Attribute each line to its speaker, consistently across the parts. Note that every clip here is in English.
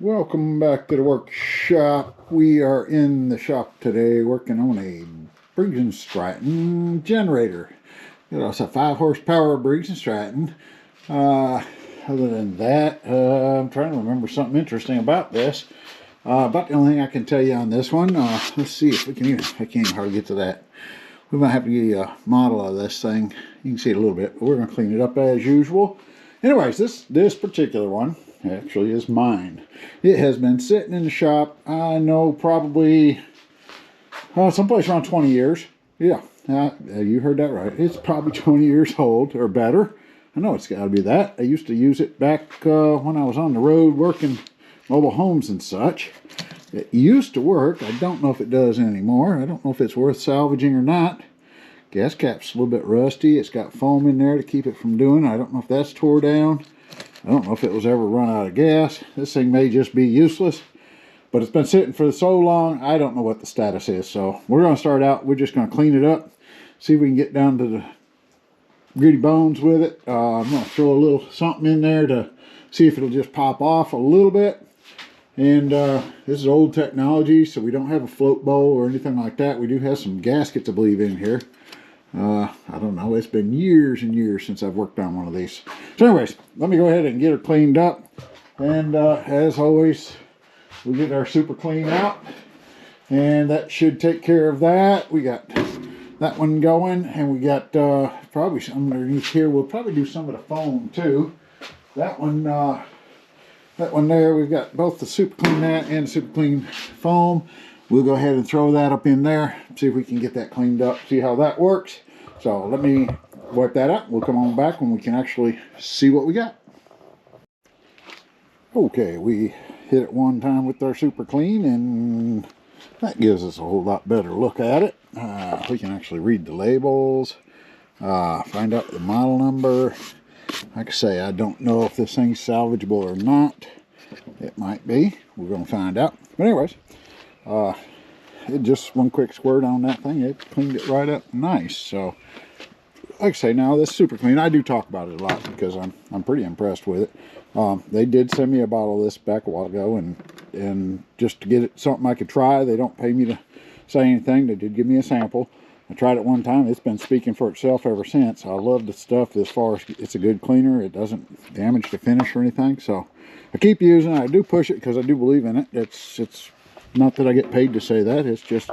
Speaker 1: Welcome back to the workshop. We are in the shop today working on a Briggs and Stratton generator. Got us a 5 horsepower Briggs and Stratton. Other than that, I'm trying to remember something interesting about this. About the only thing I can tell you on this one. Let's see if we can even, I can't even hardly get to that. We might have to give you a model of this thing. You can see it a little bit, but we're going to clean it up as usual. Anyways, this particular one actually is mine. It has been sitting in the shop, I know, probably someplace around 20 years. Yeah, you heard that right. It's probably 20 years old or better. I know it's got to be that. I used to use it back when I was on the road working mobile homes and such. It used to work. I don't know if it does anymore. I don't know if it's worth salvaging or not. Gas cap's a little bit rusty. It's got foam in there to keep it from doing. I don't know if that's tore down. I don't know if it was ever run out of gas. This thing may just be useless, but it's been sitting for so long, I don't know what the status is. So we're going to start out, we're just going to clean it up, see if we can get down to the gritty bones with it. I'm going to throw a little something in there to see if it'll just pop off a little bit. And this is old technology, so we don't have a float bowl or anything like that. We do have some gaskets, I believe, in here. I don't know, it's been years and years since I've worked on one of these. So anyways, let me go ahead and get her cleaned up. And as always, we get our super clean out. And that should take care of that. We got that one going, and we got probably some underneath here. We'll probably do some of the foam too. That one there, we've got both the super clean mat and the super clean foam. We'll go ahead and throw that up in there, see if we can get that cleaned up, see how that works. So let me wipe that up. We'll come on back when we can actually see what we got. Okay, we hit it one time with our super clean, and that gives us a whole lot better look at it. We can actually read the labels, find out the model number. Like I say, I don't know if this thing's salvageable or not. It might be. We're going to find out. But anyways, it just one quick squirt on that thing, it cleaned it right up nice. So like I say, now this super clean, I do talk about it a lot because I'm pretty impressed with it. They did send me a bottle of this back a while ago, and just to get it something I could try. They don't pay me to say anything. They did give me a sample. I tried it one time. It's been speaking for itself ever since. I love the stuff as far as it's a good cleaner. It doesn't damage the finish or anything. So I keep using it. I do push it because I do believe in it. It's not that I get paid to say that. It's just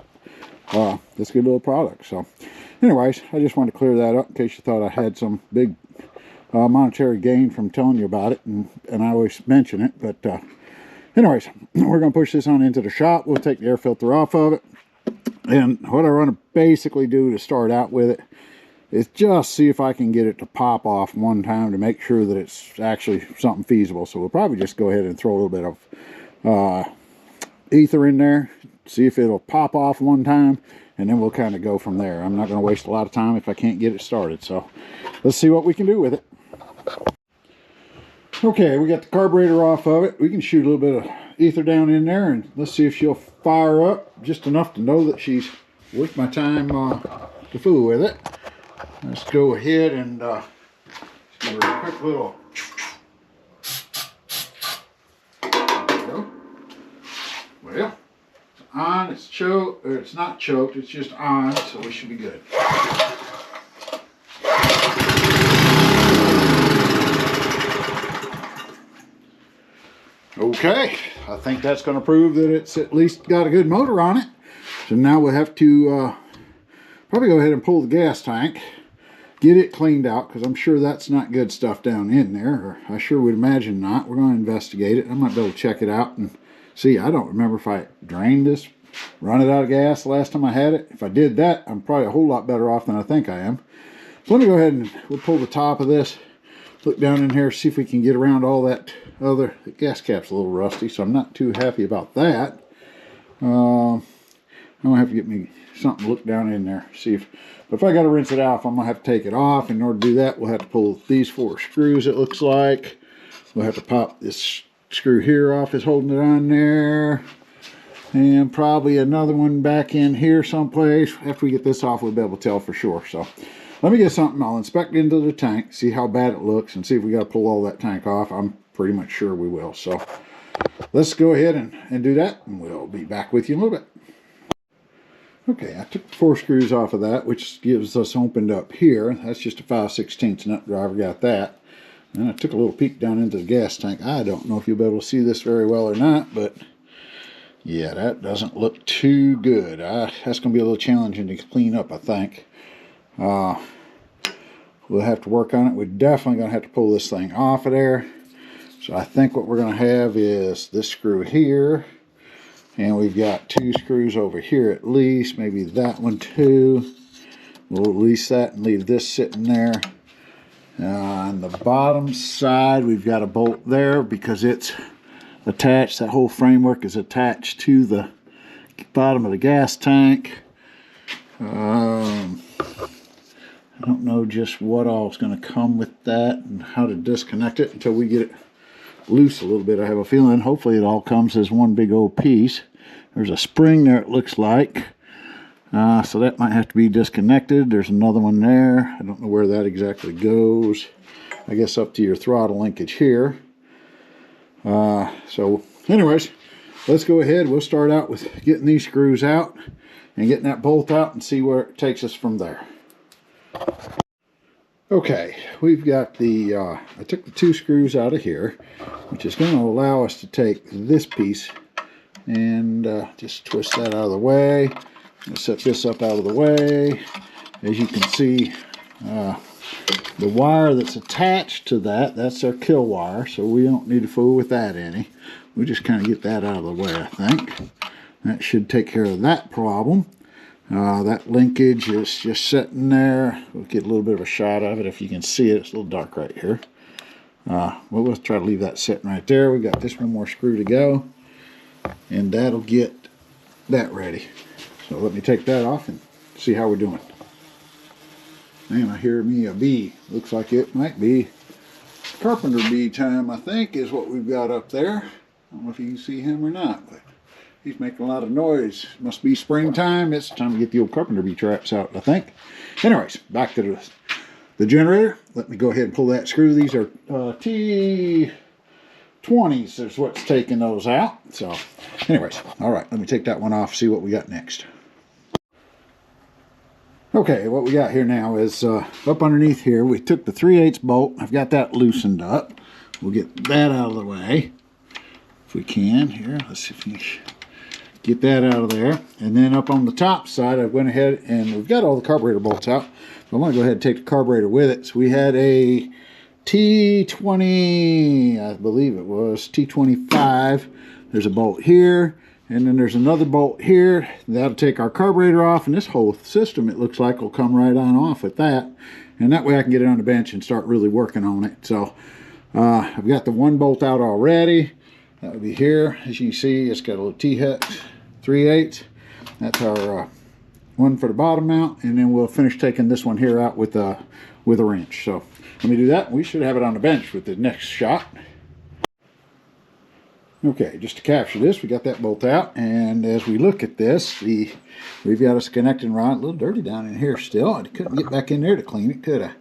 Speaker 1: it's a good little product. So anyways, I just wanted to clear that up in case you thought I had some big monetary gain from telling you about it. And I always mention it. But anyways, we're going to push this on into the shop. We'll take the air filter off of it. And what I want to basically do to start out with it is just see if I can get it to pop off one time to make sure that it's actually something feasible. So we'll probably just go ahead and throw a little bit of ether in there, see if it'll pop off one time, and then we'll kind of go from there. I'm not going to waste a lot of time if I can't get it started. So let's see what we can do with it. Okay, we got the carburetor off of it. We can shoot a little bit of ether down in there, and let's see if she'll fire up just enough to know that she's worth my time to fool with it. Let's go ahead and give her a quick little. There we go. Well, it's on. It's choked, or it's not choked. It's just on, so we should be good. Okay, I think that's going to prove that it's at least got a good motor on it. So now we'll have to probably go ahead and pull the gas tank, get it cleaned out, because I'm sure that's not good stuff down in there, or I sure would imagine not. We're going to investigate it. I might be able to check it out and see. I don't remember if I drained this, run it out of gas the last time I had it. If I did that, I'm probably a whole lot better off than I think I am. So let me go ahead and we'll pull the top of this, look down in here, see if we can get around all that other. The gas cap's a little rusty, so I'm not too happy about that. I'm gonna have to get me something to look down in there, see if I got to rinse it off, I'm gonna have to take it off. In order to do that, we'll have to pull these 4 screws, it looks like. We'll have to pop this screw here off, is holding it on there, and probably another one back in here someplace. After we get this off, we'll be able to tell for sure. So let me get something. I'll inspect into the tank, see how bad it looks, and see if we got to pull all that tank off. I'm pretty much sure we will. So let's go ahead and do that, and we'll be back with you in a little bit. Okay, I took the 4 screws off of that, which gives us opened up here. That's just a 5/16 nut driver, got that. And I took a little peek down into the gas tank. I don't know if you'll be able to see this very well or not, but yeah, that doesn't look too good. That's going to be a little challenging to clean up, I think. We'll have to work on it. We're definitely going to have to pull this thing off of there. So I think what we're going to have is this screw here. And we've got 2 screws over here at least. Maybe that one too. We'll release that and leave this sitting there. On the bottom side, we've got a bolt there because it's attached. That whole framework is attached to the bottom of the gas tank. I don't know just what all is going to come with that and how to disconnect it until we get it loose a little bit. I have a feeling hopefully it all comes as one big old piece. There's a spring there, it looks like. So that might have to be disconnected. There's another one there. I don't know where that exactly goes. I guess up to your throttle linkage here. So anyways, let's go ahead. We'll start out with getting these screws out and getting that bolt out and see where it takes us from there. Okay, we've got the, I took the 2 screws out of here, which is going to allow us to take this piece and just twist that out of the way. Set this up out of the way. As you can see, the wire that's attached to that, that's our kill wire, so we don't need to fool with that any. We just kind of get that out of the way, I think. That should take care of that problem. That linkage is just sitting there. We'll get a little bit of a shot of it if you can see it. It's a little dark right here. We'll try to leave that sitting right there. We've got this one more screw to go, and that'll get that ready. So let me take that off and see how we're doing. And I hear me a bee. Looks like it might be carpenter bee time, I think, is what we've got up there. I don't know if you can see him or not, but he's making a lot of noise. Must be springtime. It's time to get the old carpenter bee traps out, I think. Anyways, back to the generator. Let me go ahead and pull that screw. These are T20s is what's taking those out. So anyways, all right, let me take that one off, see what we got next. Okay, what we got here now is up underneath here, we took the 3/8 bolt. I've got that loosened up. We'll get that out of the way if we can. Here, let's see if we can get that out of there. And then up on the top side, I went ahead and we've got all the carburetor bolts out. So I'm going to go ahead and take the carburetor with it. So we had a T20, I believe it was, T25. There's a bolt here. And then there's another bolt here. That'll take our carburetor off. And this whole system, it looks like, will come right on off with that. And that way I can get it on the bench and start really working on it. So I've got the 1 bolt out already. That would be here. As you can see, it's got a little T-hex 3/8. That's our one for the bottom mount. And then we'll finish taking this one here out with a wrench. So let me do that. We should have it on the bench with the next shot. Okay, just to capture this, we got that bolt out, and as we look at this, we've got us connecting rod. A little dirty down in here still. I couldn't get back in there to clean it, could I?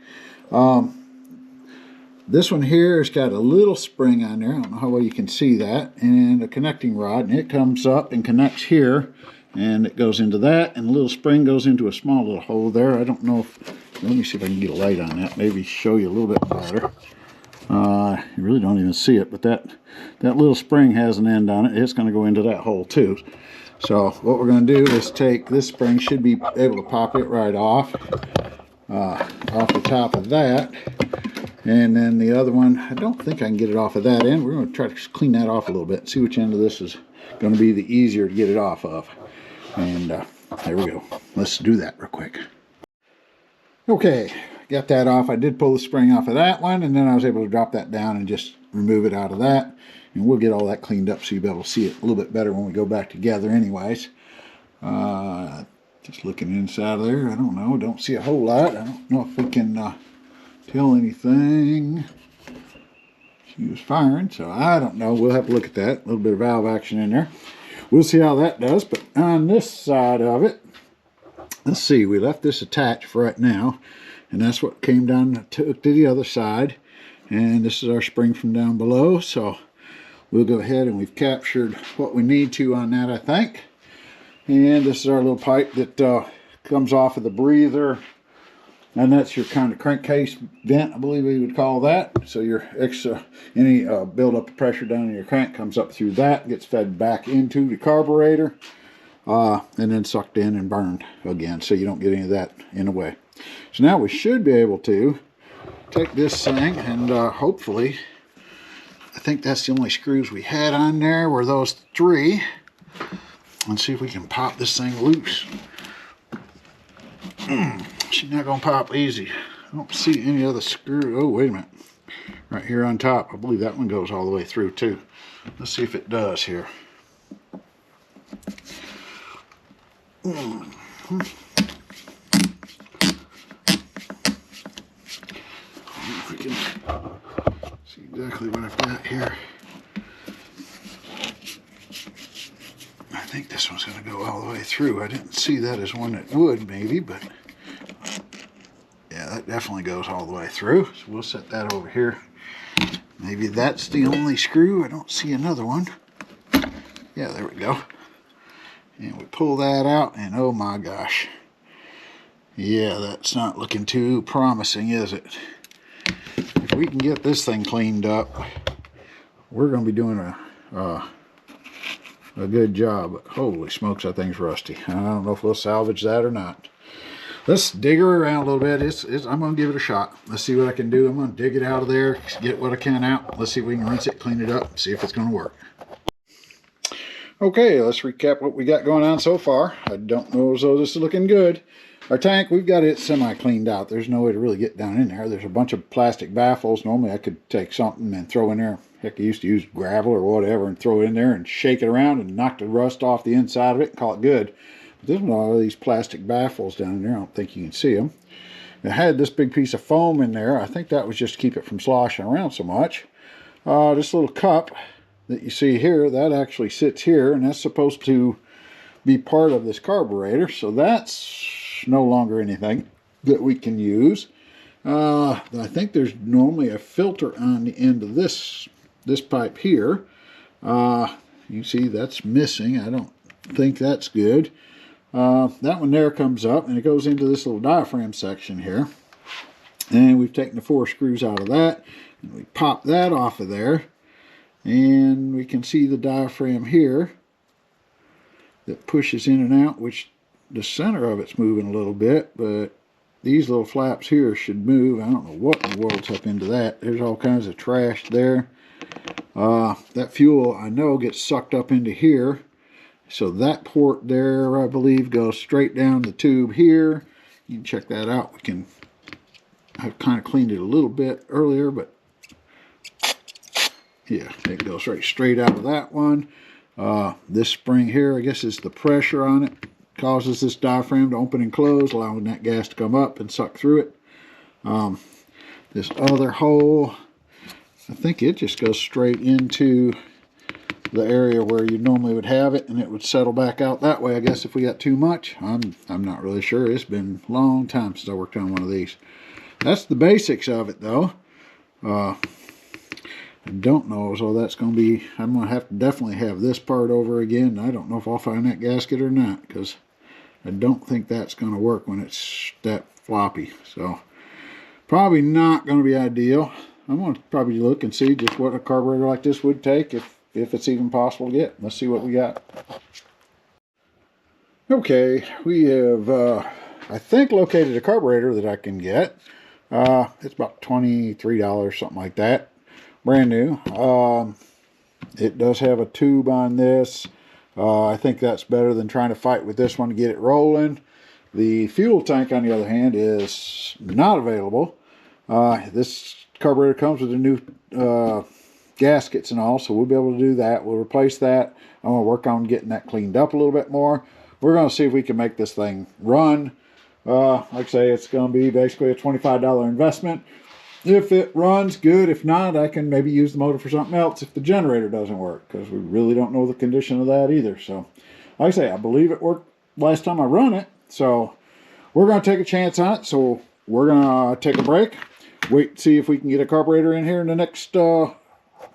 Speaker 1: This one here has got a little spring on there. I don't know how well you can see that, and a connecting rod, and it comes up and connects here, and it goes into that, and the little spring goes into a small little hole there. I don't know if, let me see if I can get a light on that, maybe show you a little bit better. You really don't even see it, but that little spring has an end on it. It's going to go into that hole too. So what we're going to do is take this spring, should be able to pop it right off the top of that. And then the other one, I don't think I can get it off of that end. We're going to try to clean that off a little bit, see which end of this is going to be the easier to get it off of. And there we go. Let's do that real quick. Okay, got that off. I did pull the spring off of that one, and then I was able to drop that down and just remove it out of that. And we'll get all that cleaned up so you'll be able to see it a little bit better when we go back together anyways. Just looking inside of there, I don't know, don't see a whole lot. I don't know if we can tell anything. She was firing, so I don't know. We'll have to look at that. A little bit of valve action in there. We'll see how that does. But on this side of it, let's see, we left this attached for right now, and that's what came down to the other side. And this is our spring from down below, so we'll go ahead and we've captured what we need to on that, I think. And this is our little pipe that comes off of the breather. And that's your kind of crankcase vent, I believe we would call that. So your extra, any buildup of pressure down in your crank comes up through that, gets fed back into the carburetor, and then sucked in and burned again, so you don't get any of that in the way. So now we should be able to take this thing and hopefully, I think that's the only screws we had on there were those 3. And see if we can pop this thing loose. She's not going to pop easy. I don't see any other screw. Oh, wait a minute. Right here on top. I believe that one goes all the way through too. Let's see if it does here. If we can see exactly what I've got here. I think this one's going to go all the way through. I didn't see that as one that would, maybe, but yeah, that definitely goes all the way through. So we'll set that over here. Maybe that's the only screw. I don't see another one. Yeah, there we go. And we pull that out, and oh my gosh. Yeah, that's not looking too promising, is it? If we can get this thing cleaned up, we're going to be doing a good job. But holy smokes, that thing's rusty. I don't know if we'll salvage that or not. Let's dig her around a little bit. I'm going to give it a shot. Let's see what I can do. I'm going to dig it out of there, get what I can out. Let's see if we can rinse it, clean it up, see if it's going to work. Okay, let's recap what we got going on so far. I don't know as though this is looking good. Our tank, we've got it semi-cleaned out. There's no way to really get down in there. There's a bunch of plastic baffles. Normally I could take something and throw in there. Heck, I used to use gravel or whatever and throw it in there and shake it around and knock the rust off the inside of it and call it good. But there's a lot of these plastic baffles down in there. I don't think you can see them. It had this big piece of foam in there. I think that was just to keep it from sloshing around so much. This little cup that you see here, that actually sits here, and that's supposed to be part of this carburetor. So that's no longer anything that we can use. I think there's normally a filter on the end of this pipe here. You see that's missing. I don't think that's good. That one there comes up and it goes into this little diaphragm section here, and we've taken the 4 screws out of that and we pop that off of there, and we can see the diaphragm here that pushes in and out, which the center of it's moving a little bit, but these little flaps here should move. I don't know what in the world's up into that. There's all kinds of trash there. That fuel, I know, gets sucked up into here. So that port there, I believe, goes straight down the tube here. You can check that out. I've kind of cleaned it a little bit earlier, but yeah, it goes straight out of that one. This spring here, I guess, is the pressure on it. Causes this diaphragm to open and close, allowing that gas to come up and suck through it. This other hole, I think it just goes straight into the area where you normally would have it, and it would settle back out that way. I guess if we got too much, I'm not really sure. It's been a long time since I worked on one of these. That's the basics of it, though. I don't know, so that's going to be, I'm going to have to definitely have this part over again. I don't know if I'll find that gasket or not, because I don't think that's going to work when it's that floppy. So probably not going to be ideal. I'm going to probably look and see just what a carburetor like this would take, if it's even possible to get. Let's see what we got. Okay, we have, I think, located a carburetor that I can get. It's about $23, something like that. Brand new. It does have a tube on this. I think that's better than trying to fight with this one to get it rolling. The fuel tank, on the other hand, is not available. This carburetor comes with a new gaskets and all, so we'll be able to do that. We'll replace that. I'm going to work on getting that cleaned up a little bit more. We're going to see if we can make this thing run. Like I say, it's going to be basically a $25 investment. If it runs, good. If not, I can maybe use the motor for something else if the generator doesn't work, because we really don't know the condition of that either. So, like I say, I believe it worked last time I run it. So, we're going to take a chance on it. So, we're going to take a break. Wait, see if we can get a carburetor in here in the next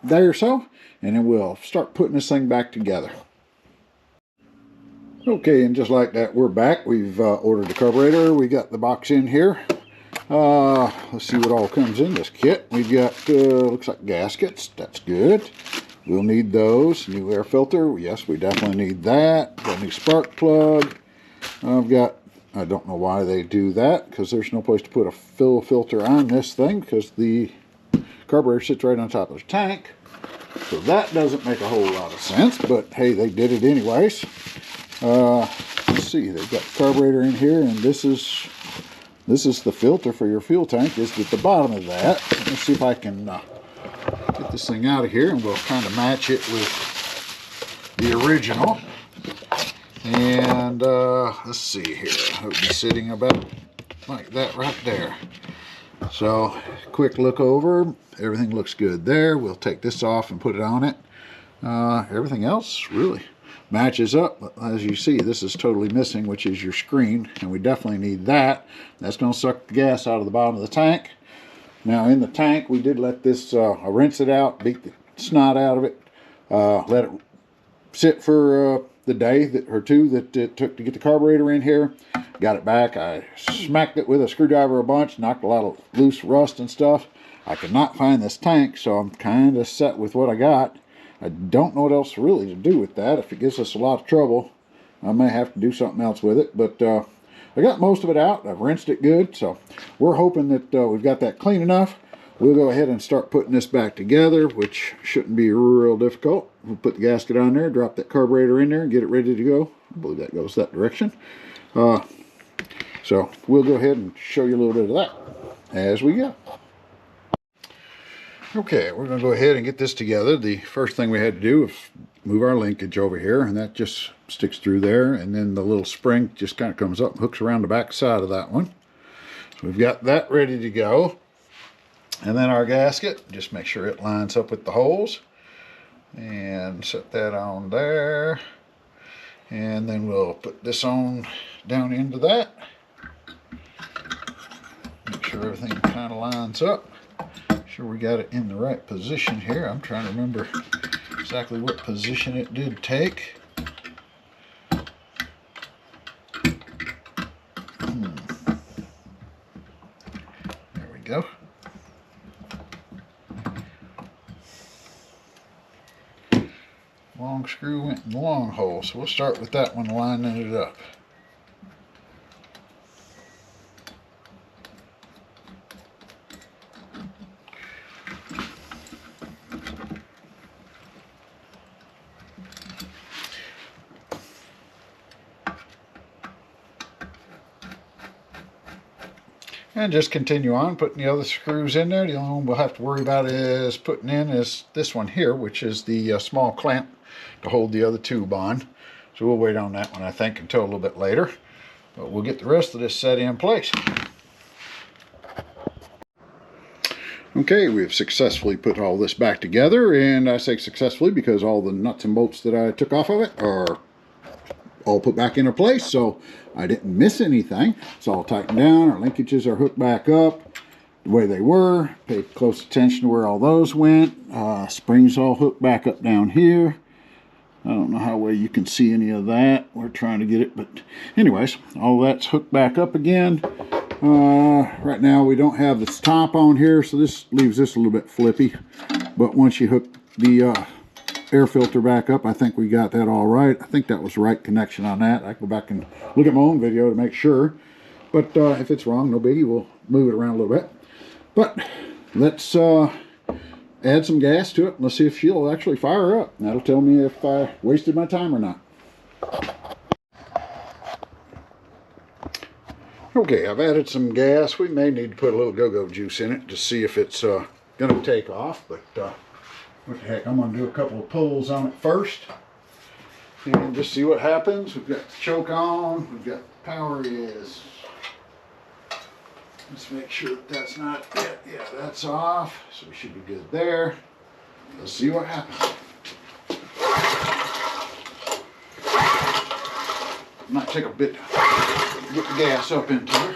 Speaker 1: day or so, and then we'll start putting this thing back together. Okay, and just like that, we're back. We've ordered the carburetor. We got the box in here. Let's see what all comes in this kit. We've got, looks like gaskets. That's good. We'll need those. New air filter. Yes, we definitely need that. Got a new spark plug. I've got, I don't know why they do that, because there's no place to put a fill filter on this thing, because the carburetor sits right on top of the tank. So that doesn't make a whole lot of sense, but hey, they did it anyways. Let's see, they've got the carburetor in here, and this is the filter for your fuel tank, is at the bottom of that. Let's see if I can get this thing out of here, and we'll kind of match it with the original. And let's see here, it would be sitting about like that right there. So quick look over, everything looks good there. We'll take this off and put it on it. Everything else really matches up, but as you see, this is totally missing, which is your screen, and we definitely need that. That's going to suck the gas out of the bottom of the tank. Now in the tank, we did let this, rinse it out, beat the snot out of it, let it sit for the day or two that it took to get the carburetor in here. Got it back. I smacked it with a screwdriver a bunch, knocked a lot of loose rust and stuff. I could not find this tank, so I'm kind of set with what I got. I don't know what else really to do with that. If it gives us a lot of trouble, I may have to do something else with it. But I got most of it out. I've rinsed it good, so we're hoping that we've got that clean enough. We'll go ahead and start putting this back together, which shouldn't be real difficult. We'll put the gasket on there, drop that carburetor in there, and get it ready to go. I believe that goes that direction. So we'll go ahead and show you a little bit of that as we go. Okay, we're going to go ahead and get this together. The first thing we had to do is move our linkage over here, and that just sticks through there, and then the little spring just kind of comes up and hooks around the back side of that one. So we've got that ready to go. And then our gasket, just make sure it lines up with the holes, and set that on there. And then we'll put this on down into that. Make sure everything kind of lines up. Sure we got it in the right position here. I'm trying to remember exactly what position it did take. There we go. Long screw went in the long hole, so we'll start with that one, lining it up. And just continue on putting the other screws in there. The only one we'll have to worry about is putting in is this one here, which is the small clamp to hold the other tube on. So we'll wait on that one, I think, until a little bit later. But we'll get the rest of this set in place. Okay, we've successfully put all this back together, and I say successfully because all the nuts and bolts that I took off of it are all put back into place, so I didn't miss anything. It's all tightened down. Our linkages are hooked back up the way they were. Pay close attention to where all those went. Springs all hooked back up down here. I don't know how well you can see any of that. We're trying to get it, but anyways, all that's hooked back up again. Right now we don't have this top on here, so this leaves this a little bit flippy. But once you hook the air filter back up, I think we got that all right. I think that was the right connection on that. I can go back and look at my own video to make sure. But if it's wrong, no biggie, we'll move it around a little bit. But let's add some gas to it, and let's see if she'll actually fire up. That'll tell me if I wasted my time or not. Okay, I've added some gas. We may need to put a little go-go juice in it to see if it's going to take off, but what the heck, I'm going to do a couple of pulls on it first and just see what happens. We've got the choke on, we've got the power is. Let's make sure that that's not it. Yeah, that's off, so we should be good there. Let's see what happens. Might take a bit to get the gas up into her.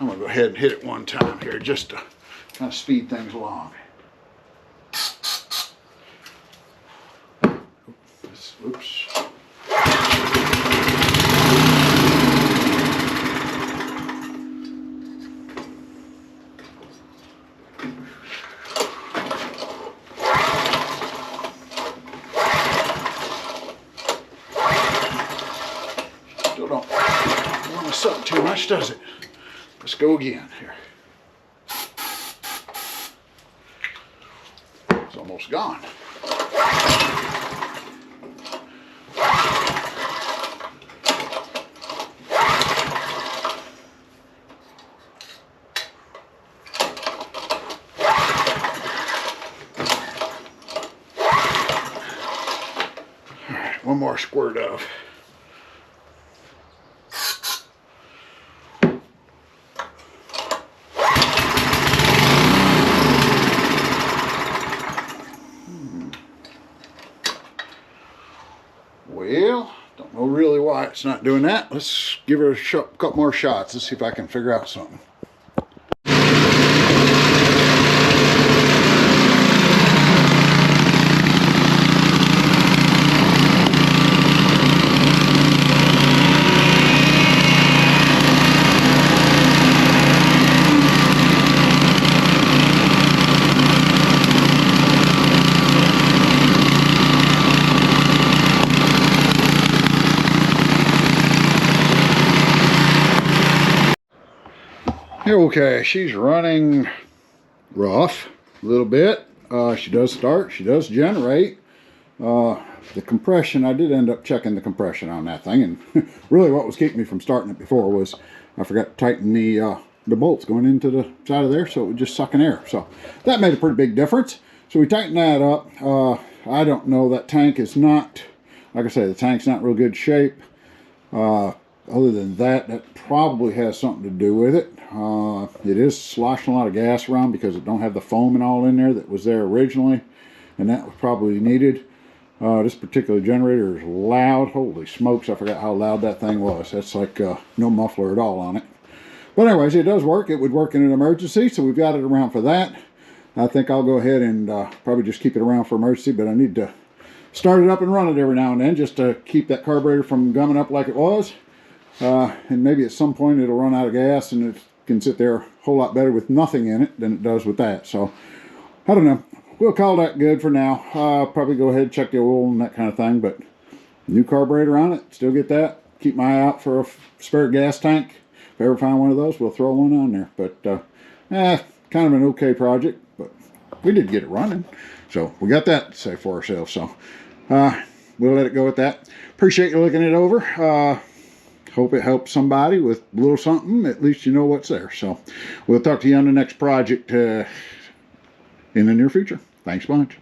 Speaker 1: I'm going to go ahead and hit it one time here just to kind of speed things along. Oops. Still don't want to suck too much, does it? Let's go again here. It's almost gone. All right, one more squirt of. Well, don't know really why it's not doing that. Let's give it a couple more shots. Let's see if I can figure out something. Okay, she's running rough a little bit. She does start, she does generate. The compression, I did end up checking the compression on that thing, and really what was keeping me from starting it before was I forgot to tighten the bolts going into the side of there, so it was just sucking air. So that made a pretty big difference. So we tightened that up. I don't know, that tank is not, like I say, the tank's not real good shape. Other than that, that probably has something to do with it. It is sloshing a lot of gas around because it don't have the foam and all in there that was there originally, and that was probably needed. This particular generator is loud. Holy smokes, I forgot how loud that thing was. That's like no muffler at all on it. But anyways, it does work. It would work in an emergency, so we've got it around for that. I think I'll go ahead and probably just keep it around for emergency, but I need to start it up and run it every now and then just to keep that carburetor from gumming up like it was. And maybe at some point it'll run out of gas and it can sit there a whole lot better with nothing in it than it does with that. So I don't know, we'll call that good for now. Probably go ahead and check the oil and that kind of thing, but new carburetor on it, still get that. Keep my eye out for a spare gas tank. If I ever find one of those, we'll throw one on there. But kind of an okay project, but we did get it running, so we got that to say for ourselves. So we'll let it go at that. Appreciate you looking it over. Hope it helps somebody with a little something. At least you know what's there. So we'll talk to you on the next project in the near future. Thanks a bunch.